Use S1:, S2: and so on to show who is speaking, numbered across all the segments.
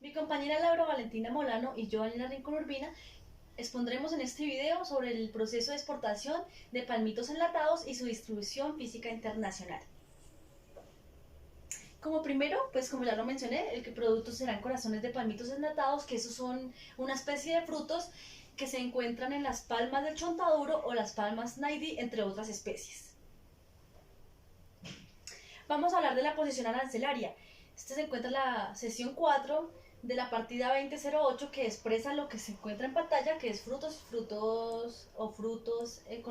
S1: Mi compañera Laura Valentina Molano y yo, Alina Rincón Urbina, expondremos en este video sobre el proceso de exportación de palmitos enlatados y su distribución física internacional. Como primero, pues como ya lo mencioné, el que productos serán corazones de palmitos enlatados, que esos son una especie de frutos que se encuentran en las palmas del chontaduro o las palmas naidi, entre otras especies. Vamos a hablar de la posición arancelaria. Esta se encuentra en la sesión 4 de la partida 2008, que expresa lo que se encuentra en pantalla, que es frutos con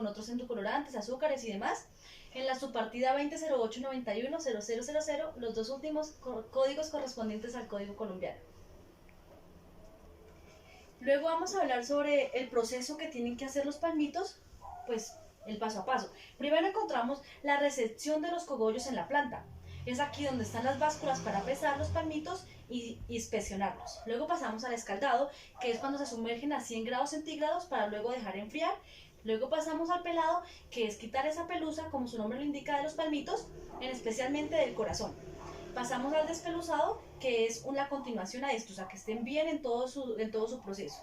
S1: otros endocolorantes, azúcares y demás. En la subpartida 2008910000, los dos últimos códigos correspondientes al código colombiano. Luego vamos a hablar sobre el proceso que tienen que hacer los palmitos, pues el paso a paso. Primero encontramos la recepción de los cogollos en la planta. Es aquí donde están las básculas para pesar los palmitos y inspeccionarlos. Luego pasamos al escaldado, que es cuando se sumergen a 100 grados centígrados para luego dejar enfriar. Luego pasamos al pelado, que es quitar esa pelusa, como su nombre lo indica, de los palmitos, especialmente del corazón. Pasamos al despeluzado, que es una continuación a esto, o sea, que estén bien en todo su proceso.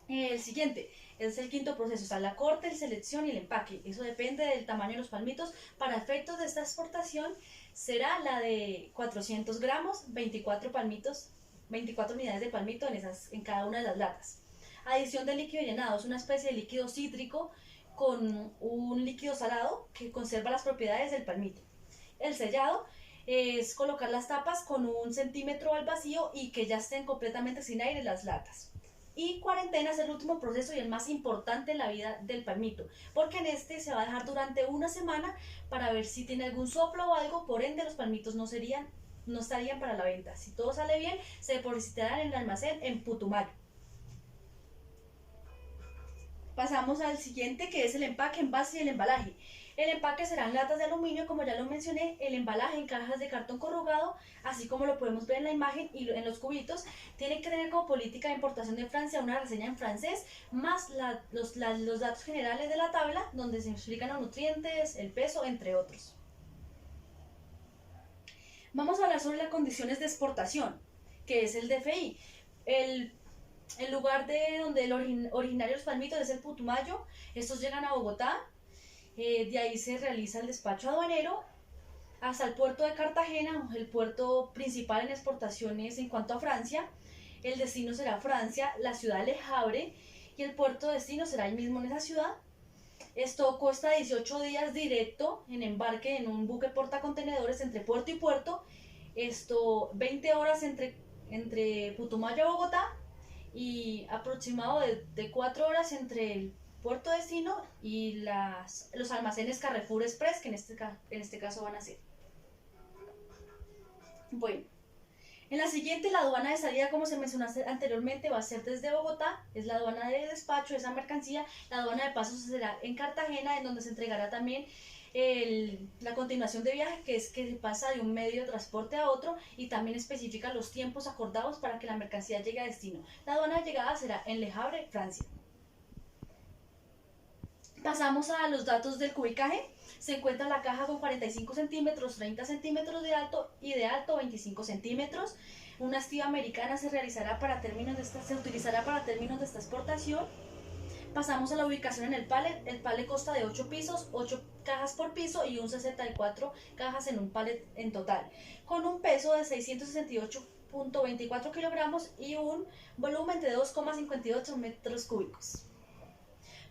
S1: El siguiente es el quinto proceso, o sea, la corte, la selección y el empaque. Eso depende del tamaño de los palmitos. Para efectos de esta exportación será la de 400 gramos, 24 palmitos, 24 unidades de palmito en cada una de las latas. Adición de líquido llenado, es una especie de líquido cítrico con un líquido salado que conserva las propiedades del palmito. El sellado es colocar las tapas con 1 centímetro al vacío y que ya estén completamente sin aire las latas. Y cuarentena es el último proceso y el más importante en la vida del palmito, porque en este se va a dejar durante una semana para ver si tiene algún soplo o algo, por ende los palmitos no estarían para la venta. Si todo sale bien, se depositarán en el almacén en Putumayo. Pasamos al siguiente, que es el empaque, envase y el embalaje. El empaque serán latas de aluminio, como ya lo mencioné, el embalaje en cajas de cartón corrugado, así como lo podemos ver en la imagen y en los cubitos. Tiene que tener como política de importación de Francia una reseña en francés, más los datos generales de la tabla, donde se explican los nutrientes, el peso, entre otros. Vamos a hablar sobre las condiciones de exportación, que es el DFI. El lugar de donde el originario de los palmitos es el Putumayo. Estos llegan a Bogotá. De ahí se realiza el despacho aduanero hasta el puerto de Cartagena, el puerto principal en exportaciones en cuanto a Francia. El destino será Francia, la ciudad de Le Havre, y el puerto de destino será el mismo en esa ciudad. Esto consta 18 días directo en embarque en un buque portacontenedores entre puerto y puerto. 20 horas entre Putumayo y Bogotá, y aproximado de 4 horas entre el puerto destino y los almacenes Carrefour Express, que en este caso van a ser. Bueno, en la siguiente, la aduana de salida, como se mencionó anteriormente, va a ser desde Bogotá, es la aduana de despacho de esa mercancía. La aduana de paso será en Cartagena, en donde se entregará también la continuación de viaje, que es que se pasa de un medio de transporte a otro, y también especifica los tiempos acordados para que la mercancía llegue a destino. La aduana de llegada será en Le Havre, Francia. Pasamos a los datos del cubicaje. Se encuentra la caja con 45 centímetros, 30 centímetros de alto y de alto 25 centímetros. Una estiba americana se utilizará para términos de esta exportación. Pasamos a la ubicación en el pallet. El pallet consta de 8 pisos, 8 cajas por piso y 64 cajas en un pallet en total, con un peso de 668.24 kilogramos y un volumen de 2,58 metros cúbicos.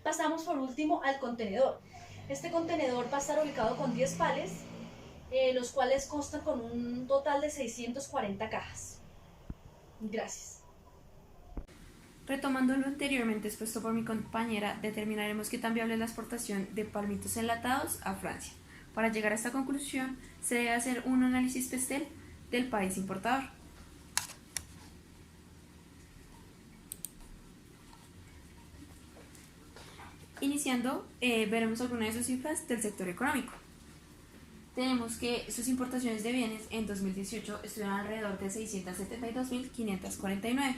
S1: Pasamos por último al contenedor. Este contenedor va a estar ubicado con 10 pales, los cuales constan con un total de 640 cajas. Gracias.
S2: Retomando lo anteriormente expuesto por mi compañera, determinaremos qué tan viable es la exportación de palmitos enlatados a Francia. Para llegar a esta conclusión, se debe hacer un análisis PESTEL del país importador. Iniciando, veremos algunas de sus cifras del sector económico. Tenemos que sus importaciones de bienes en 2018 estuvieron alrededor de 672.549.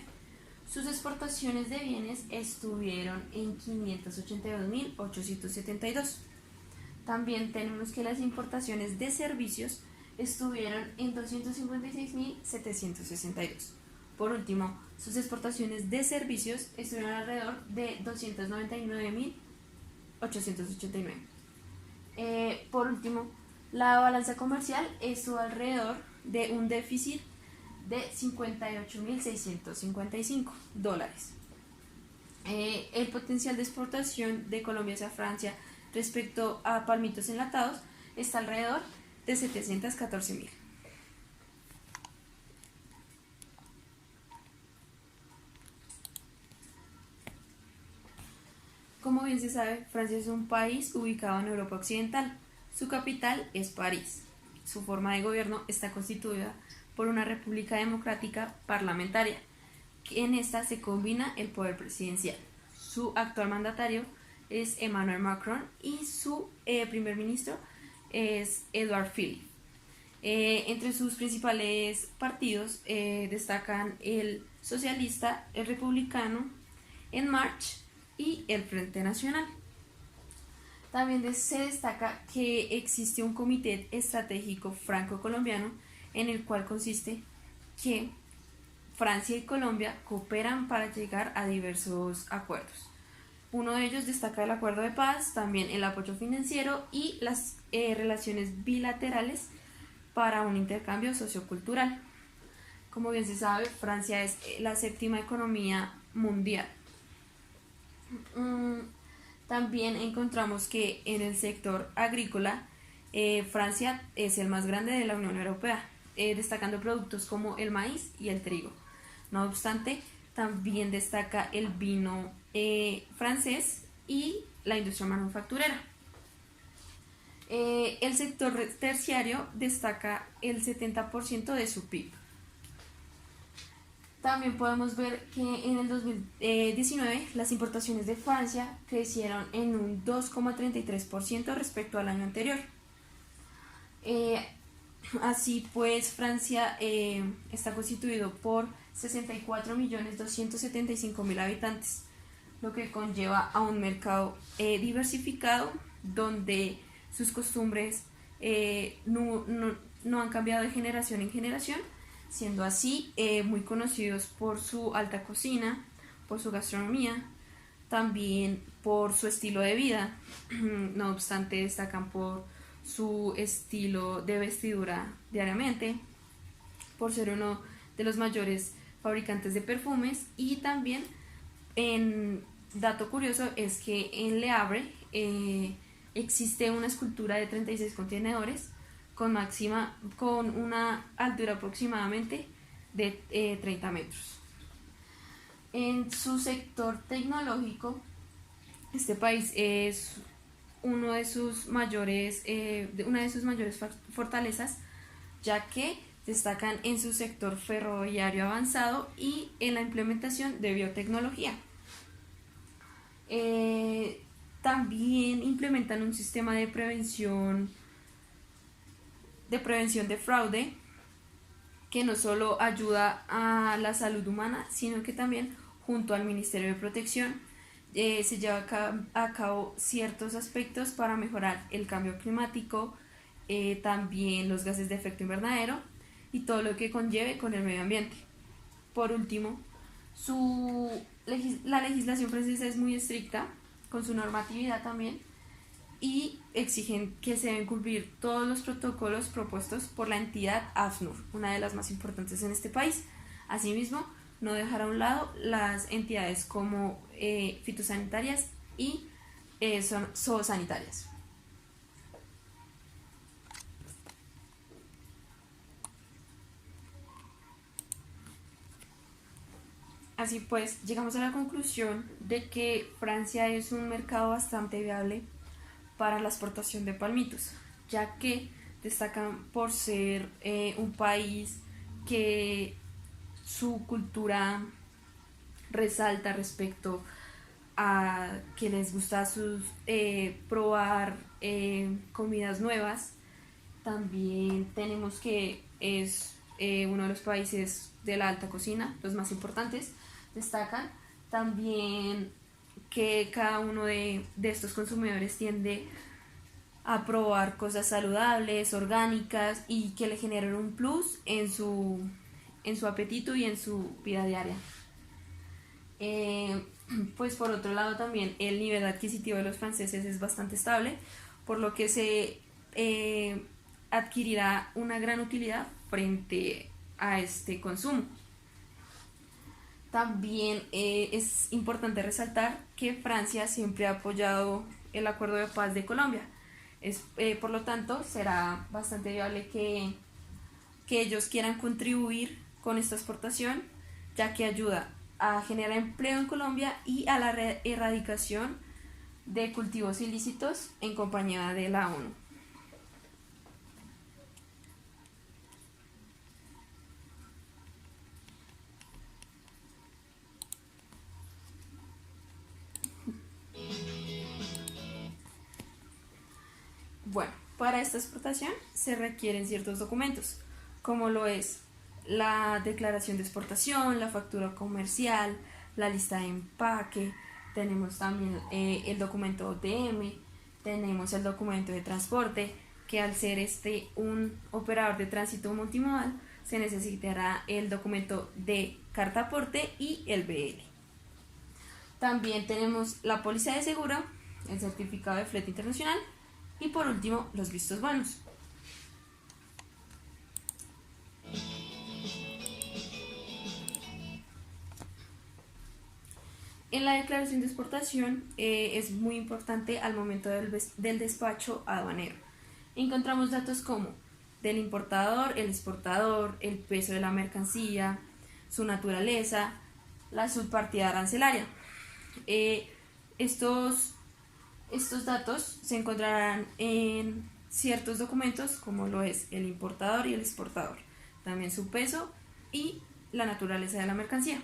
S2: Sus exportaciones de bienes estuvieron en 582.872. También tenemos que las importaciones de servicios estuvieron en 256.762. Por último, sus exportaciones de servicios estuvieron alrededor de 299.889. Por último, la balanza comercial estuvo alrededor de un déficit de $58.655. El potencial de exportación de Colombia hacia Francia respecto a palmitos enlatados está alrededor de 714.000. Como bien se sabe, Francia es un país ubicado en Europa Occidental. Su capital es París. Su forma de gobierno está constituida por una república democrática parlamentaria. En esta se combina el poder presidencial. Su actual mandatario es Emmanuel Macron y su primer ministro es Edouard Philippe. Entre sus principales partidos destacan el socialista, el republicano, En Marche y el Frente Nacional. También se destaca que existe un comité estratégico franco-colombiano en el cual consiste que Francia y Colombia cooperan para llegar a diversos acuerdos. Uno de ellos destaca el acuerdo de paz, también el apoyo financiero y las relaciones bilaterales para un intercambio sociocultural. Como bien se sabe, Francia es la séptima economía mundial. También encontramos que en el sector agrícola, Francia es el más grande de la Unión Europea, destacando productos como el maíz y el trigo. No obstante, también destaca el vino francés y la industria manufacturera. El sector terciario destaca el 70% de su PIB. También podemos ver que en el 2019 las importaciones de Francia crecieron en un 2,33% respecto al año anterior. Así pues, Francia está constituido por 64.275.000 habitantes, lo que conlleva a un mercado diversificado donde sus costumbres no han cambiado de generación en generación, siendo así muy conocidos por su alta cocina, por su gastronomía, también por su estilo de vida. No obstante, destacan por su estilo de vestidura diariamente, por ser uno de los mayores fabricantes de perfumes, y también, dato curioso, es que en Le Havre existe una escultura de 36 contenedores con una altura aproximadamente de 30 metros. En su sector tecnológico, este país es una de sus mayores fortalezas, ya que destacan en su sector ferroviario avanzado y en la implementación de biotecnología. También implementan un sistema de prevención de fraude que no solo ayuda a la salud humana, sino que también junto al Ministerio de Protección se lleva a cabo ciertos aspectos para mejorar el cambio climático, también los gases de efecto invernadero y todo lo que conlleve con el medio ambiente. Por último, la legislación francesa es muy estricta con su normatividad también, y exigen que se deben cumplir todos los protocolos propuestos por la entidad AFNUR, una de las más importantes en este país. Asimismo, no dejar a un lado las entidades como fitosanitarias y zoosanitarias. Así pues, llegamos a la conclusión de que Francia es un mercado bastante viable para la exportación de palmitos, ya que destacan por ser un país que su cultura resalta respecto a que les gusta probar comidas nuevas. También tenemos que es uno de los países de la alta cocina, los más importantes. Destacan también que cada uno de estos consumidores tiende a probar cosas saludables, orgánicas y que le generen un plus en su apetito y en su vida diaria. Pues por otro lado también el nivel adquisitivo de los franceses es bastante estable, por lo que se adquirirá una gran utilidad frente a este consumo. También es importante resaltar que Francia siempre ha apoyado el acuerdo de paz de Colombia. Por lo tanto, será bastante viable que ellos quieran contribuir con esta exportación, ya que ayuda a generar empleo en Colombia y a la erradicación de cultivos ilícitos en compañía de la ONU. Bueno, para esta exportación se requieren ciertos documentos, como lo es la declaración de exportación, la factura comercial, la lista de empaque, tenemos también el documento OTM, tenemos el documento de transporte, que al ser un operador de tránsito multimodal, se necesitará el documento de carta aporte y el BL. También tenemos la póliza de seguro, el certificado de flete internacional y por último los vistos buenos. En la declaración de exportación es muy importante al momento del despacho aduanero. Encontramos datos como del importador, el exportador, el peso de la mercancía, su naturaleza, la subpartida arancelaria. Estos datos se encontrarán en ciertos documentos como lo es el importador y el exportador, también su peso y la naturaleza de la mercancía.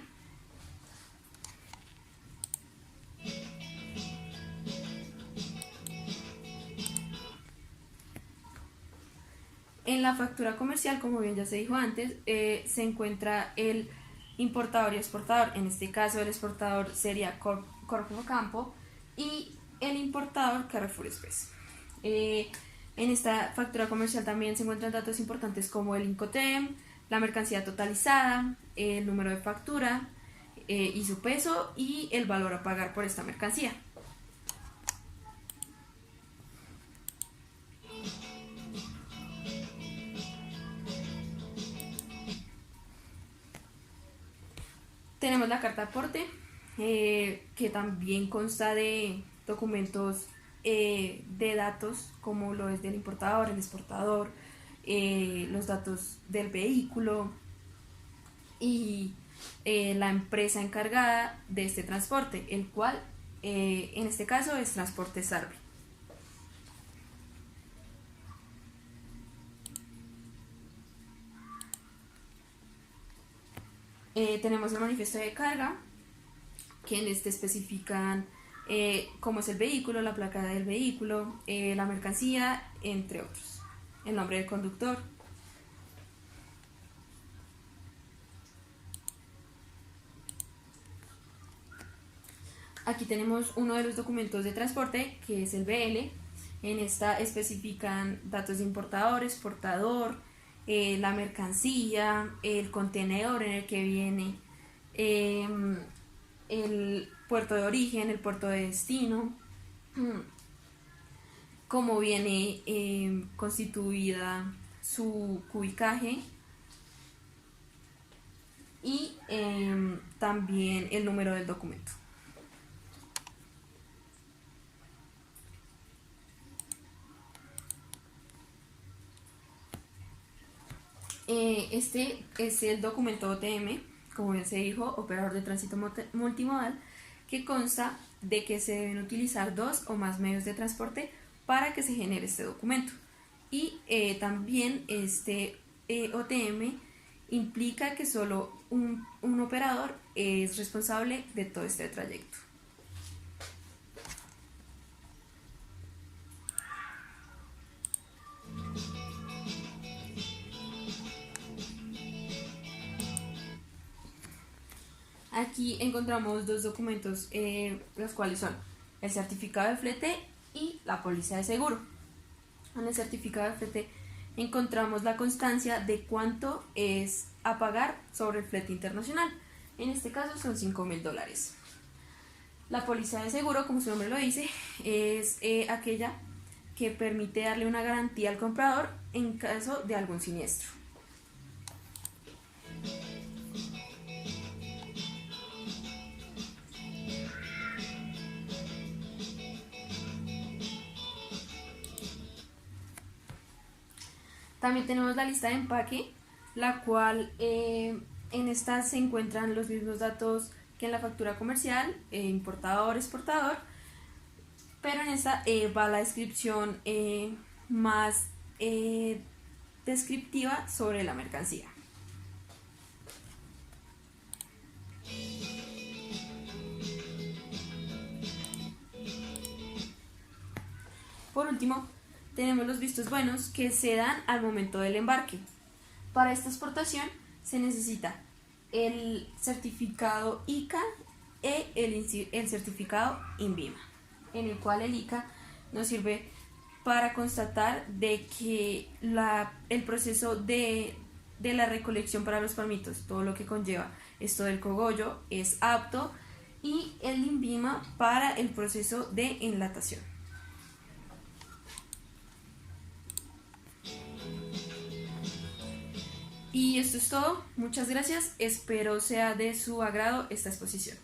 S2: En la factura comercial, como bien ya se dijo antes, se encuentra el importador y exportador. En este caso el exportador sería Corpo Campo y el importador Carrefour Express. En esta factura comercial también se encuentran datos importantes como el Incoterm, la mercancía totalizada, el número de factura y su peso y el valor a pagar por esta mercancía. Tenemos la carta aporte, que también consta de documentos de datos como lo es del importador, el exportador, los datos del vehículo y la empresa encargada de este transporte, el cual en este caso es Transporte Sarvi. Tenemos el manifiesto de carga, que en este especifican cómo es el vehículo, la placa del vehículo, la mercancía, entre otros, el nombre del conductor. Aquí tenemos uno de los documentos de transporte, que es el BL. En esta especifican datos de importador, exportador, la mercancía, el contenedor en el que viene, el puerto de origen, el puerto de destino, cómo viene constituida su cubicaje y también el número del documento. Este es el documento OTM, como bien se dijo, operador de tránsito multimodal, que consta de que se deben utilizar 2 o más medios de transporte para que se genere este documento. Y también este OTM implica que solo un operador es responsable de todo este trayecto. Aquí encontramos 2 documentos, los cuales son el certificado de flete y la póliza de seguro. En el certificado de flete encontramos la constancia de cuánto es a pagar sobre el flete internacional. En este caso son $5.000. La póliza de seguro, como su nombre lo dice, es aquella que permite darle una garantía al comprador en caso de algún siniestro. También tenemos la lista de empaque, la cual en esta se encuentran los mismos datos que en la factura comercial, importador, exportador, pero en esta va la descripción más descriptiva sobre la mercancía. Por último, tenemos los vistos buenos que se dan al momento del embarque. Para esta exportación se necesita el certificado ICA e el certificado INVIMA, en el cual el ICA nos sirve para constatar de que el proceso de la recolección para los palmitos, todo lo que conlleva esto del cogollo, es apto, y el INVIMA para el proceso de enlatación. Y esto es todo, muchas gracias, espero sea de su agrado esta exposición.